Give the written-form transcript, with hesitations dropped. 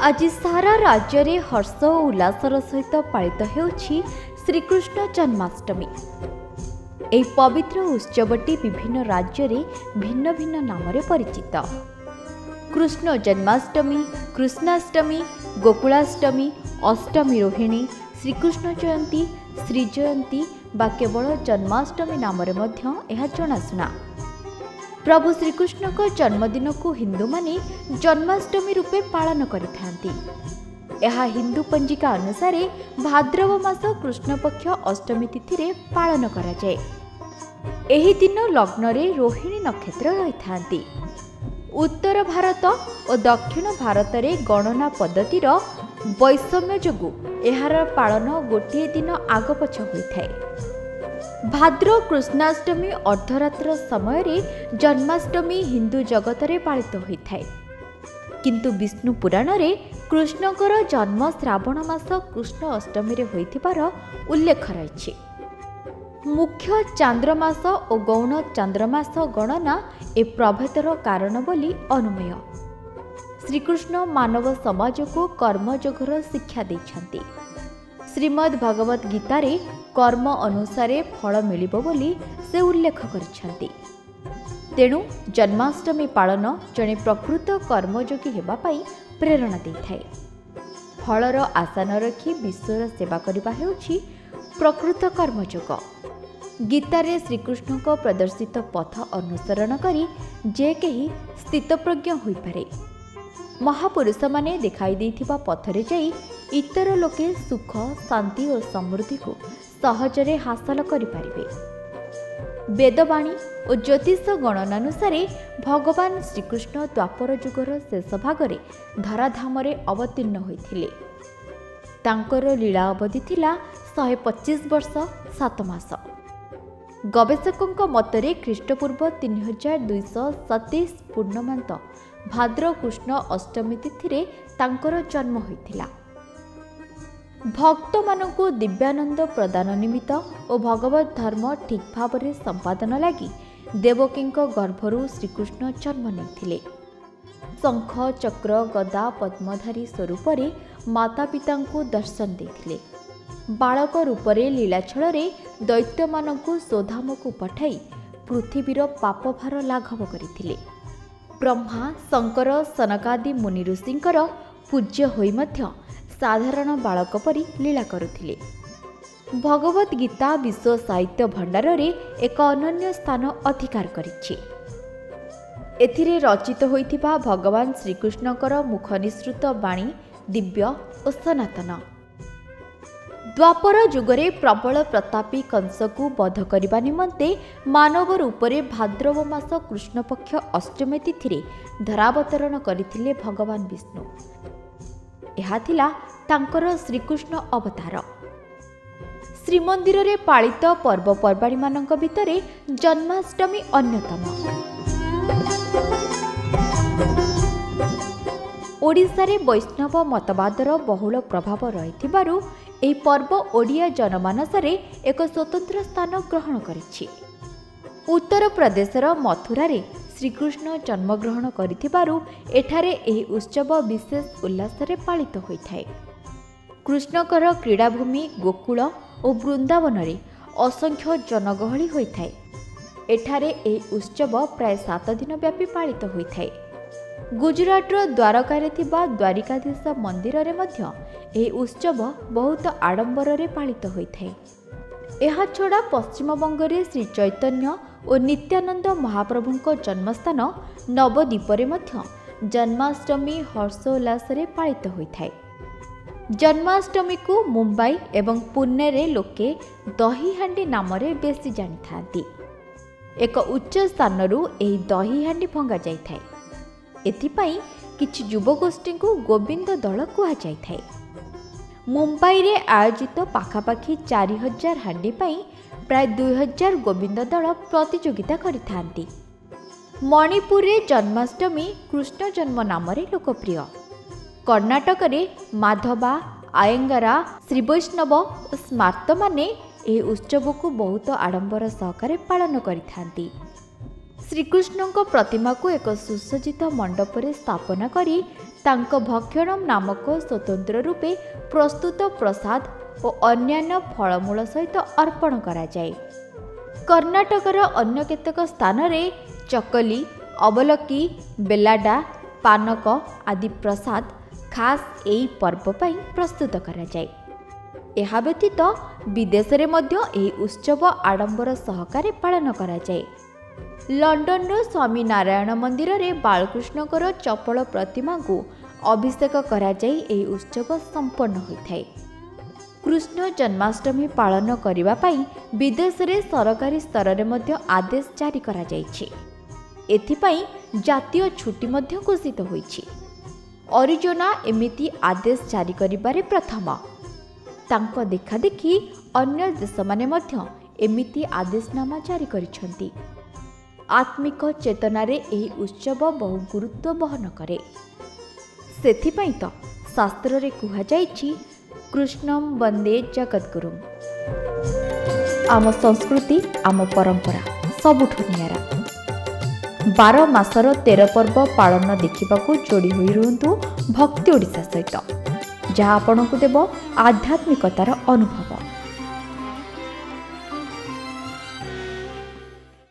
आज सारा राज्य रे हर्ष और उल्लासर सहित पालित होउछि श्रीकृष्ण जन्माष्टमी। एही पवित्र उत्सवटी विभिन्न राज्य रे भिन्न भिन्न नाम रे परिचित। कृष्ण जन्माष्टमी, कृष्णाष्टमी, गोकुलाष्टमी, अष्टमी रोहिणी, श्रीकृष्ण जयंती, श्री जयंती बा केवल जन्माष्टमी नाम रे मध्य एहा जनाशुना। प्रभु श्रीकृष्ण को जन्मदिन को हिंदू माने जन्माष्टमी रूपे पालन करिथांती। यह हिंदू पंजिका अनुसार भाद्रव मास कृष्ण पक्ष अष्टमी तिथि रे पालन करा जाए। एही दिन लग्न रे रोहिणी नक्षत्र रहिथांती। उत्तर भारत और दक्षिण भारत रे गणना पद्धतिर वैषम्य जोगु एहार पालन गोटे दिन आगपछ होइथाय। भाद्र कृष्णाष्टमी अर्धरात्र समय रे जन्माष्टमी हिंदू जगत रे पालित होइथाय। किंतु विष्णु पुराण रे कृष्णकर जन्म श्रावण मास कृष्ण अष्टमी रे होइथिबार उल्लेख रहिछि। मुख्य चांद्रमास और गौण चांद्रमास गणना ए प्रभेदर कारण बोली अनुमेय। श्रीकृष्ण मानव समाज को कर्मयोगर शिक्षा दैछन्ति। श्रीमद् भगवत गीता रे कर्म अनुसारे फल मिलिबो बोली से उल्लेख करिछन्ति। तेणु जन्माष्टमी पालन जणे प्रकृत कर्मयोगी हेबा पाई प्रेरणा दैथाय। फलर आशा न रखी विश्वर सेवा करबा हेउछि प्रकृत कर्मयोग। गीतारे श्रीकृष्ण को प्रदर्शित पथ अनुसरण करी जे केही स्थितप्रज्ञ होई पारे। महापुरुष माने देखाई देथिबा पथरे जाई इतर लोके सुख, शांति और समृद्धि को सहजरे हासिल करि पारिबे। वेदवाणी और ज्योतिष गणनानुसार भगवान श्रीकृष्ण द्वापर युगर शेष भागरे धराधामरे अवतीर्ण होइथिले। तांकर लीला अवधि थिला 125 वर्ष 7 मास। गवेषकों मतरे ख्रीष्टपूर्व 3227 पूर्णमांत भाद्र कृष्ण अष्टमी तिथि तांकर जन्म होइथिला। भक्त मानकु दिव्यानंद प्रदान निमित्त और भगवत धर्म ठीक भाव में संपादन लगी देवकी गर्भरु श्रीकृष्ण जन्म नेथिले। शंख, चक्र, गदा, पद्मधारी स्वरूप माता पिता दर्शन देथिले। बालक रूपरे लीलाछल दैत्य मानकु स्वधाम को पठाई पृथ्वीर पापभार लाघव करथिले। ब्रह्मा, शंकर, सनकादि मुनि ऋषिंकर पूज्य होई मध्य साधारण बालक परी लीला करुथिले। भगवत गीता विश्व साहित्य भंडार रे एक अनन्य स्थान अधिकार करिछि। एथिरे रचित होइथिबा भगवान श्रीकृष्णकर मुख निसृत बाणी दिव्य और सनातन। द्वापर युगरे प्रबल प्रतापी कंस को वध करने निमंते मानव रूपरे भाद्रव मास कृष्ण पक्ष अष्टमी तिथि धरावतरण करथिले भगवान विष्णु। यह थिला तांकर श्रीकृष्ण अवतार। श्रीमंदिर रे पालित पर्वपर्वाणी मानक भितरे जन्माष्टमी अन्यतम। ओडिशा रे वैष्णव मतवादर बहुल प्रभाव रहिथिबारु एही पर्व ओडिया जनमानस रे एक स्वतंत्र स्थान ग्रहण करिछि। उत्तर प्रदेशर मथुरा रे श्रीकृष्ण जन्मग्रहण करिथिबारु एठारे एही उत्सव विशेष उल्लास रे पालित होइथाय। कृष्णकर क्रीड़ाभूमि गोकुल और वृंदावन रे असंख्य जनगहली होइथाय। एठारे एही उत्सव प्राय 7 दिन व्यापी पालित होइथाय। गुजरातर द्वारका रे थिबा द्वारिकाधीश मंदिर रे मध्य एही उत्सव बहुत आडंबर रे पालित होइथाय। एहा छड़ा पश्चिम बंगरे श्री चैतन्य और नित्यानंद महाप्रभुंक जन्मस्थान नवद्वीप रे मध्य जन्माष्टमी हर्षोल्लास रे पालित होइथाय। जन्माष्टमी को मुंबई एवं पुणे रे लोके दही हांडी नाम रे बेसी जानि थांती। एक उच्च स्थानरू एही दही हांडी भंगा जाइथाय। एथिपाई किछि युवगोष्ठी को गोविंद दल कुहा जाइथाय। मुंबई रे आयोजित पाखापाखि 4000 हांडी पाई प्राय 2000 गोविंद दल प्रतियोगिता करिथांती। मणिपुर रे जन्माष्टमी कृष्ण जन्म नाम रे लोकप्रिय। कर्णाटक रे माधवा, आयंगारा, श्रीवैष्णव और स्मार्त माने एही उत्सव को बहुत आडंबर सहकारे पालन करिथांती। श्रीकृष्ण प्रतिमा को एक सुसज्जित मंडप स्थापना करी ତାଙ୍କ ଭକ୍ଷଣମ୍ ନାମକ ସ୍ୱତନ୍ତ୍ର ରୂପେ ପ୍ରସ୍ତୁତ ପ୍ରସାଦ ଓ ଅନ୍ୟାନ୍ୟ ଫଳମୂଳ ସହିତ ଅର୍ପଣ କରାଯାଏ। କର୍ଣ୍ଣାଟକର ଅନ୍ୟ କେତେକ ସ୍ଥାନରେ ଚକଲି, ଅବଲକ୍କି, ବେଲାଡା, ପାନକ ଆଦି ପ୍ରସାଦ ଖାସ୍ ଏହି ପର୍ବ ପାଇଁ ପ୍ରସ୍ତୁତ କରାଯାଏ। ଏହା ବ୍ୟତୀତ ବିଦେଶରେ ମଧ୍ୟ ଏହି ଉତ୍ସବ ଆଡ଼ମ୍ବର ସହକାରେ ପାଳନ କରାଯାଏ। ଲଣ୍ଡନର ସ୍ୱାମୀ ନାରାୟଣ ମନ୍ଦିରରେ ବାଳକୃଷ୍ଣଙ୍କର ଚପଳ ପ୍ରତିମାକୁ ଅଭିଷେକ କରାଯାଇ ଏହି ଉତ୍ସବ ସମ୍ପନ୍ନ ହୋଇଥାଏ। କୃଷ୍ଣ ଜନ୍ମାଷ୍ଟମୀ ପାଳନ କରିବା ପାଇଁ ବିଦେଶରେ ସରକାରୀ ସ୍ତରରେ ମଧ୍ୟ ଆଦେଶ ଜାରି କରାଯାଇଛି। ଏଥିପାଇଁ ଜାତୀୟ ଛୁଟି ମଧ୍ୟ ଘୋଷିତ ହୋଇଛି। ଅରିଜୋନା ଏମିତି ଆଦେଶ ଜାରି କରିବାରେ ପ୍ରଥମ। ତାଙ୍କ ଦେଖାଦେଖି ଅନ୍ୟ ଦେଶମାନେ ମଧ୍ୟ ଏମିତି ଆଦେଶନାମା ଜାରି କରିଛନ୍ତି। ଆତ୍ମିକ ଚେତନାରେ ଏହି ଉତ୍ସବ ବହୁ ଗୁରୁତ୍ୱ ବହନ କରେ। ସେଥିପାଇଁ ତ ଶାସ୍ତ୍ରରେ କୁହାଯାଇଛି କୃଷ୍ଣଂ ବନ୍ଦେ ଜଗଦ୍ଗୁରୁମ୍। ଆମ ସଂସ୍କୃତି, ଆମ ପରମ୍ପରା ସବୁଠୁ ନିଆରା। 12 ମାସର 13 ପର୍ବ ପାଳନ ଦେଖିବାକୁ ଯୋଡ଼ି ହୋଇ ରୁହନ୍ତୁ ଭକ୍ତି ଓଡ଼ିଶା ସହିତ, ଯାହା ଆପଣଙ୍କୁ ଦେବ ଆଧ୍ୟାତ୍ମିକତାର ଅନୁଭବ।